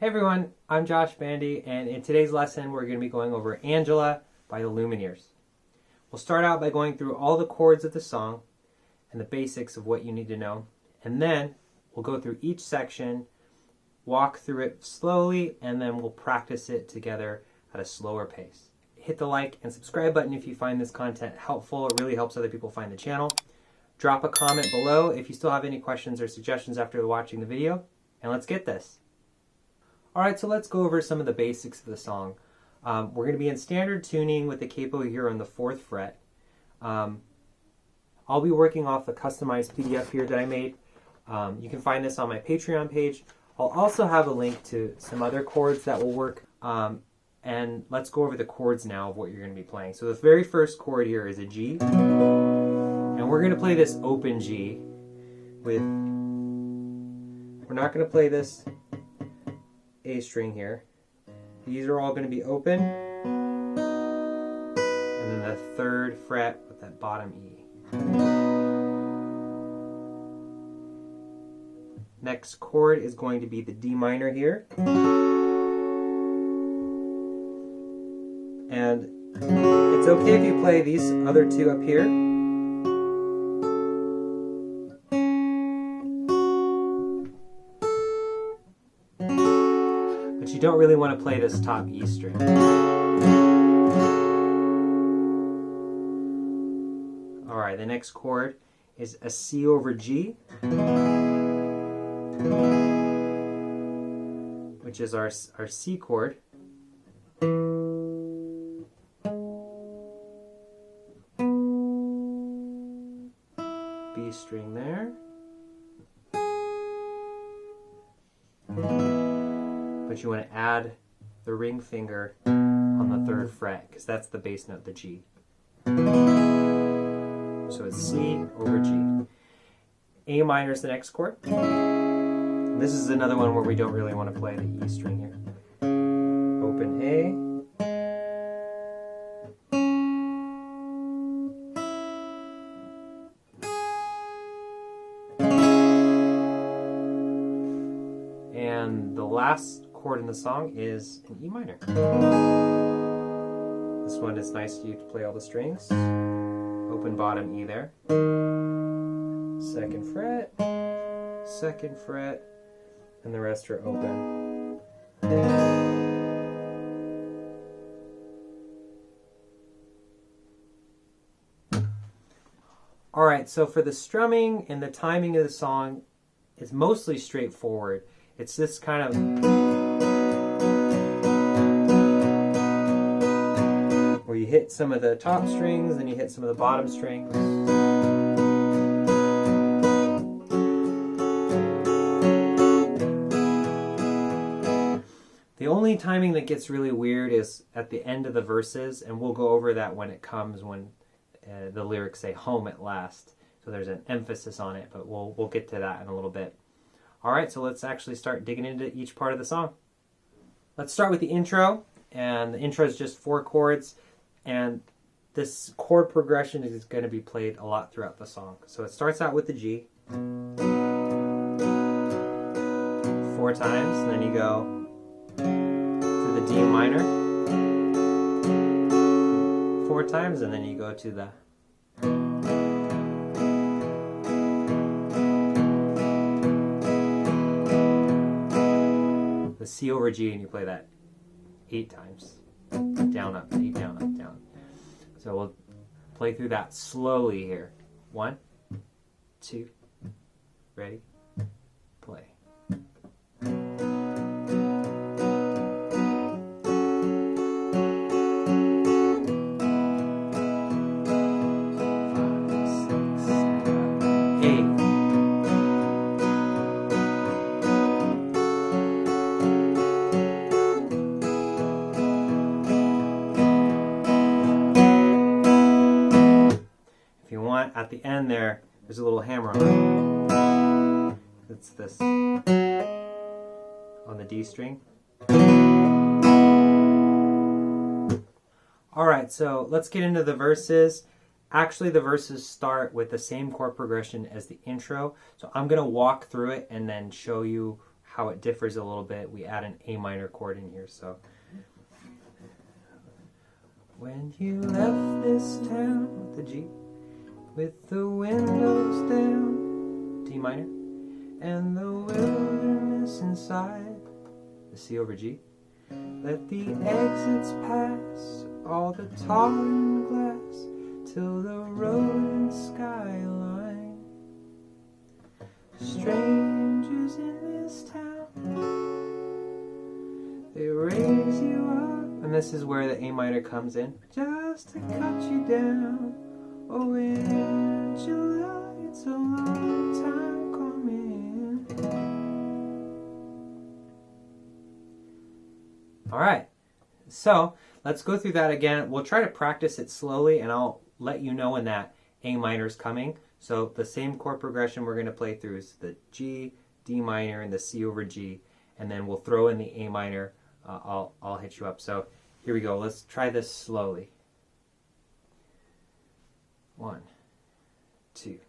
everyone, I'm Josh Bandy, and in today's lesson we're going to be going over Angela by the Lumineers. We'll start out by going through all the chords of the song and the basics of what you need to know, and then we'll go through each section, walk through it slowly, and then we'll practice it together at a slower pace. Hit the like and subscribe button if you find this content helpful. It really helps other people find the channel. Drop a comment below if you still have any questions or suggestions after watching the video, and let's get this. Alright, so let's go over some of the basics of the song. We're going to be in standard tuning with the capo here on the 4th fret. I'll be working off a customized PDF here that I made. You can find this on my Patreon page. I'll also have a link to some other chords that will work. And let's go over the chords now of what you're going to be playing. So the very first chord here is a G. And we're going to play this open G with... We're not going to play this A string here. These are all going to be open, and then the 3rd fret with that bottom E. Next chord is going to be the D minor here, and it's okay if you play these other two up here. You don't really want to play this top E string. Alright, the next chord is a C over G, which is our C chord. B string there. But you want to add the ring finger on the 3rd fret because that's the bass note, the G. So it's C over G. A minor is the next chord. And this is another one where we don't really want to play the E string here. Open A. And the last chord in the song is an E minor. This one is nice to play all the strings. Open bottom E there. 2nd fret, 2nd fret, and the rest are open. Alright, so for the strumming and the timing of the song, it's mostly straightforward. It's this kind of... where you hit some of the top strings, then you hit some of the bottom strings. The only timing that gets really weird is at the end of the verses, and we'll go over that when it comes, when the lyrics say home at last. So there's an emphasis on it, but we'll get to that in a little bit. Alright, so let's actually start digging into each part of the song. Let's start with the intro, and the intro is just 4 chords, and this chord progression is going to be played a lot throughout the song. So it starts out with the G 4 times, and then you go to the D minor 4 times, and then you go to the C over G, and you play that 8 times. Down, up, 8, down, up, down. So we'll play through that slowly here. 1, 2, ready, play. At the end there's a little hammer on it. It's this on the D string. Alright, so let's get into the verses. Actually, the verses start with the same chord progression as the intro, so I'm going to walk through it and then show you how it differs a little bit, we add an A minor chord in here. So when you left this town with the G, with the windows down, D minor, and the wilderness inside, the C over G. Let the exits pass, all the tar and glass, till the road and skyline. Strangers in this town, they raise you up. And this is where the A minor comes in, just to cut you down. Oh, Angela, it's a long time coming. All right, so let's go through that again. We'll try to practice it slowly, and I'll let you know when that A minor is coming. So the same chord progression we're going to play through is the G, D minor, and the C over G, and then we'll throw in the A minor. I'll hit you up. So here we go. Let's try this slowly. 1, 2,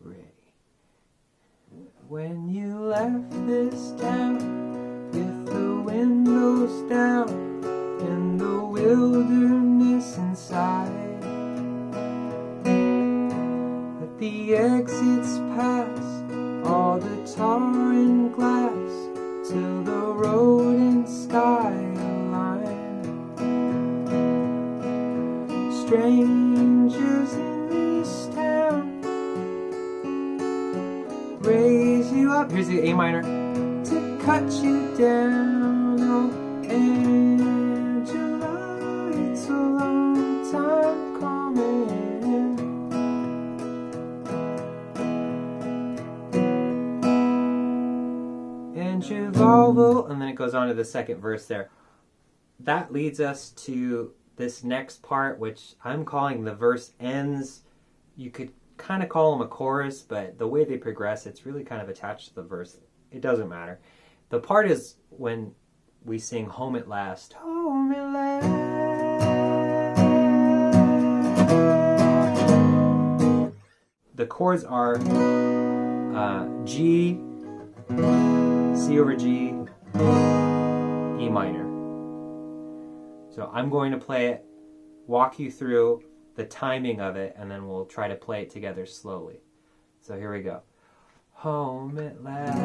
ready. When you left this town with the windows down and the wilderness inside, let the exits pass, all the tar and glass, till the road and skyline. Strangers in this town raise you up. Here's the A minor to cut you down. Oh, Angela, it's a long time coming. And Volvo, and then it goes on to the second verse there. That leads us to this next part, which I'm calling the verse ends. You could kind of call them a chorus, but the way they progress, it's really kind of attached to the verse. It doesn't matter. The part is when we sing Home at Last. Home at last. The chords are G, C over G, E minor. So I'm going to play it, walk you through the timing of it, and then we'll try to play it together slowly. So here we go. Home at last.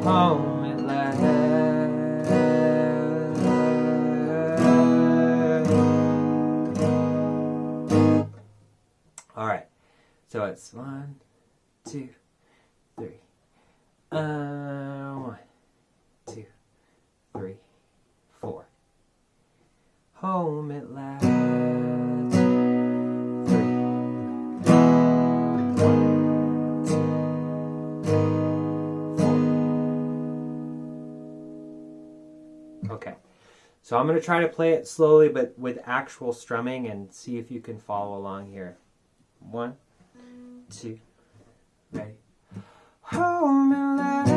Home at last. All right. So it's 1, 2, 3. 1, 2, 3, 4. Home at last. 3. 1, 2, 3, 4. Okay. So I'm going to try to play it slowly, but with actual strumming, and see if you can follow along here. 1, 2, ready. Home at last.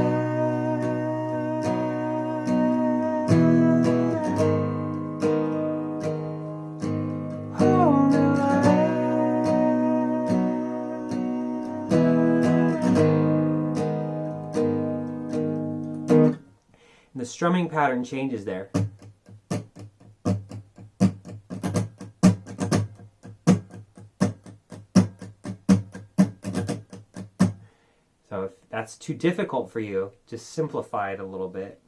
Home at last. And the strumming pattern changes there. So if that's too difficult for you, just simplify it a little bit.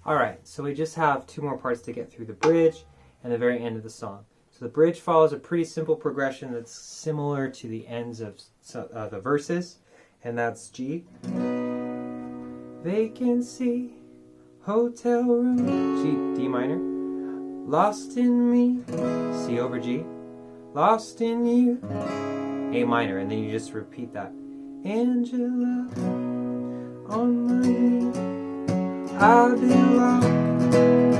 All right, so we just have 2 more parts to get through: the bridge and the very end of the song. So the bridge follows a pretty simple progression that's similar to the ends of the verses, and that's G, vacancy, hotel room, G, D minor, lost in me, C over G, lost in you, A minor, and then you just repeat that. Angela, on my knee, I belong,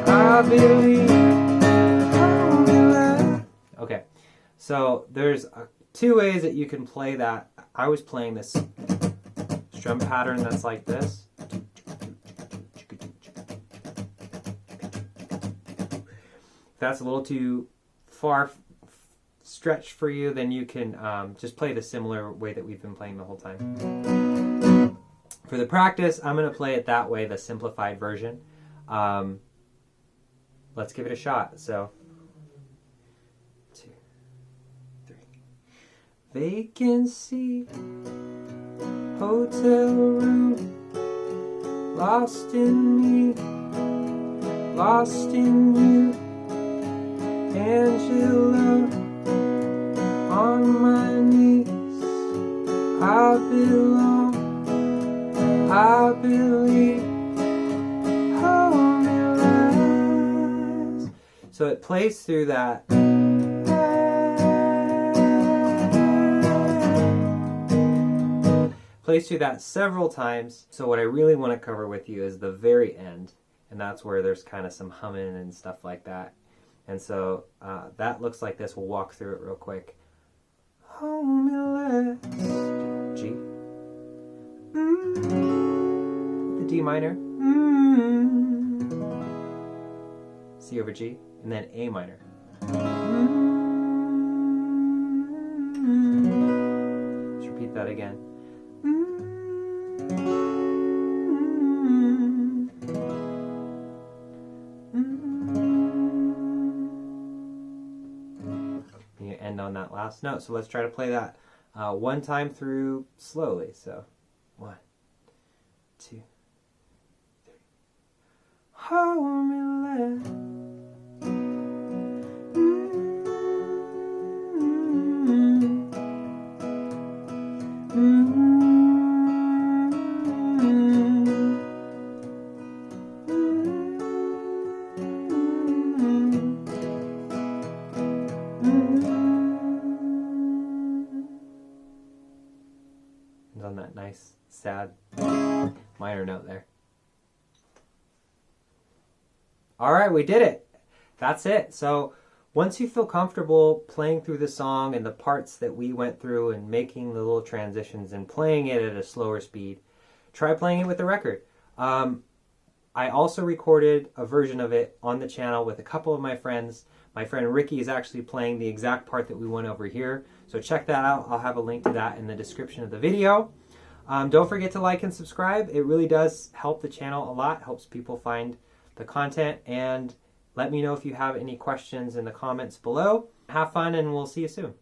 I believe. Okay, so there's two ways that you can play that. I was playing this strum pattern that's like this. If that's a little too far stretched for you, then you can just play the similar way that we've been playing the whole time. For the practice, I'm going to play it that way, the simplified version. Let's give it a shot. So, 2, 3. Vacancy, hotel room, lost in me, lost in you, Angela, on my knees, I belong, I believe, hold me last. So it plays through that. Plays through that several times. So what I really want to cover with you is the very end, and that's where there's kind of some humming and stuff like that. And so that looks like this. We'll walk through it real quick. Hold me last. G. The D minor. C over G. And then A minor. Let's repeat that again. You end on that last note. So let's try to play that one time through slowly. So 1, 2, 3. Hold me last. On that nice, sad minor note there. All right, we did it. That's it. So once you feel comfortable playing through the song and the parts that we went through and making the little transitions and playing it at a slower speed, try playing it with the record. I also recorded a version of it on the channel with a couple of my friends. My friend Ricky is actually playing the exact part that we went over here. So check that out. I'll have a link to that in the description of the video. Don't forget to like and subscribe. It really does help the channel a lot. Helps people find the content. And let me know if you have any questions in the comments below. Have fun, and we'll see you soon.